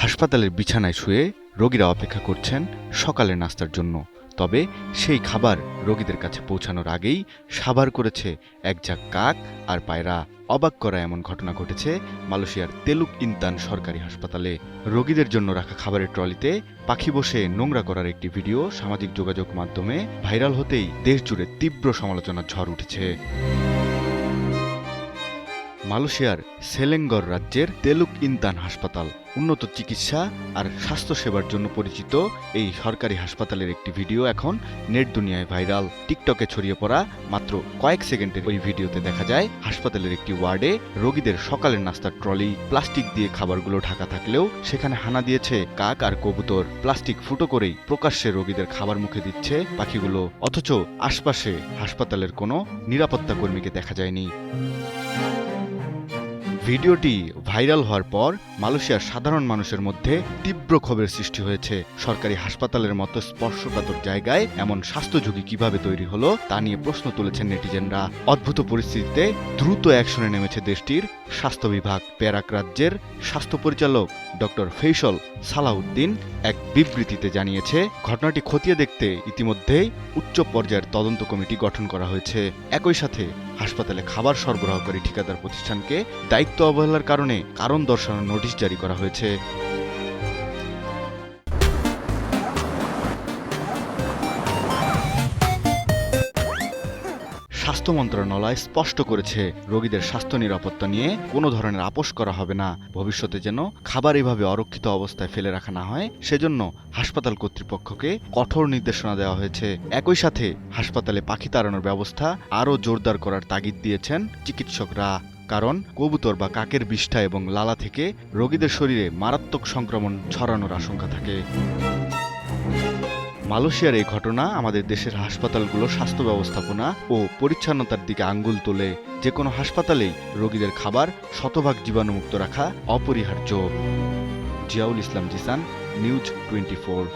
হাসপাতালের বিছানায় শুয়ে রোগীরা অপেক্ষা করছেন সকালের নাস্তার জন্য। তবে সেই খাবার রোগীদের কাছে পৌঁছানোর আগেই সাভার করেছে এক ঝাঁক কাক আর পায়রা। অবাক করা এমন ঘটনা ঘটেছে মালয়েশিয়ার তেলুক ইনতান সরকারি হাসপাতালে। রোগীদের জন্য রাখা খাবারের ট্রলিতে পাখি বসে নোংরা করার একটি ভিডিও সামাজিক যোগাযোগ মাধ্যমে ভাইরাল হতেই দেশজুড়ে তীব্র সমালোচনার ঝড় উঠেছে। মালয়েশিয়ার সেলেঙ্গর রাজ্যের তেলুক ইনতান হাসপাতাল উন্নত চিকিৎসা আর স্বাস্থ্যসেবার জন্য পরিচিত এই সরকারি হাসপাতালের একটি ভিডিও এখন নেট দুনিয়ায় ভাইরাল। টিকটকে ছড়িয়ে পড়া মাত্র কয়েক সেকেন্ডের ওই ভিডিওতে দেখা যায় হাসপাতালের একটি ওয়ার্ডে রোগীদের সকালের নাস্তার ট্রলি প্লাস্টিক দিয়ে খাবারগুলো ঢাকা থাকলেও সেখানে হানা দিয়েছে কাক আর কবুতর। প্লাস্টিক ফুটো করেই প্রকাশ্যে রোগীদের খাবার মুখে দিচ্ছে পাখিগুলো, অথচ আশপাশে হাসপাতালের কোনো নিরাপত্তা কর্মীকে দেখা যায়নি। ভিডিওটি ভাইরাল হওয়ার পর মালয়েশিয়ার সাধারণ মানুষের মধ্যে তীব্র ক্ষোভের সৃষ্টি হয়েছে। সরকারি হাসপাতালের মতো স্পর্শকাতর জায়গায় এমন স্বাস্থ্য ঝুঁকি কিভাবে তৈরি হলো তা নিয়ে প্রশ্ন তুলেছেন নেটিজেনরা। অদ্ভুত পরিস্থিতিতে দ্রুত অ্যাকশনে নেমেছে দেশটির স্বাস্থ্য বিভাগ। পেরাক রাজ্যের স্বাস্থ্য পরিচালক ডক্টর ফৈসল সালাউদ্দিন এক বিবৃতিতে জানিয়েছে, ঘটনাটি খতিয়ে দেখতে ইতিমধ্যেই উচ্চ পর্যায়ের তদন্ত কমিটি গঠন করা হয়েছে। একই সাথে হাসপাতালে খাবার সরবরাহকারী ঠিকাদার প্রতিষ্ঠানকে দায়িত্ব অবহেলার কারণে কারণ দর্শানোর নোটিশ জারি করা হয়েছে। স্বাস্থ্য মন্ত্রণালয় স্পষ্ট করেছে, রোগীদের স্বাস্থ্য নিরাপত্তা নিয়ে কোনো ধরনের আপোষ করা হবে না। ভবিষ্যতে যেন খাবার এভাবে অরক্ষিত অবস্থায় ফেলে রাখা না হয় সেজন্য হাসপাতাল কর্তৃপক্ষকে কঠোর নির্দেশনা দেওয়া হয়েছে। একই সাথে হাসপাতালে পাখি তাড়ানোর ব্যবস্থা আরও জোরদার করার তাগিদ দিয়েছেন চিকিৎসকরা। কারণ কবুতর বা কাকের বিষ্ঠা এবং লালা থেকে রোগীদের শরীরে মারাত্মক সংক্রমণ ছড়ানোর আশঙ্কা থাকে। মালয়েশিয়ার এই ঘটনা আমাদের দেশের হাসপাতালগুলোর স্বাস্থ্য ব্যবস্থাপনা ও পরিচ্ছন্নতার দিকে আঙ্গুল তোলে। যে কোনো হাসপাতালেই রোগীদের খাবার শতভাগ জীবাণুমুক্ত রাখা অপরিহার্য। জিয়াউল ইসলাম জিসান, নিউজ 24।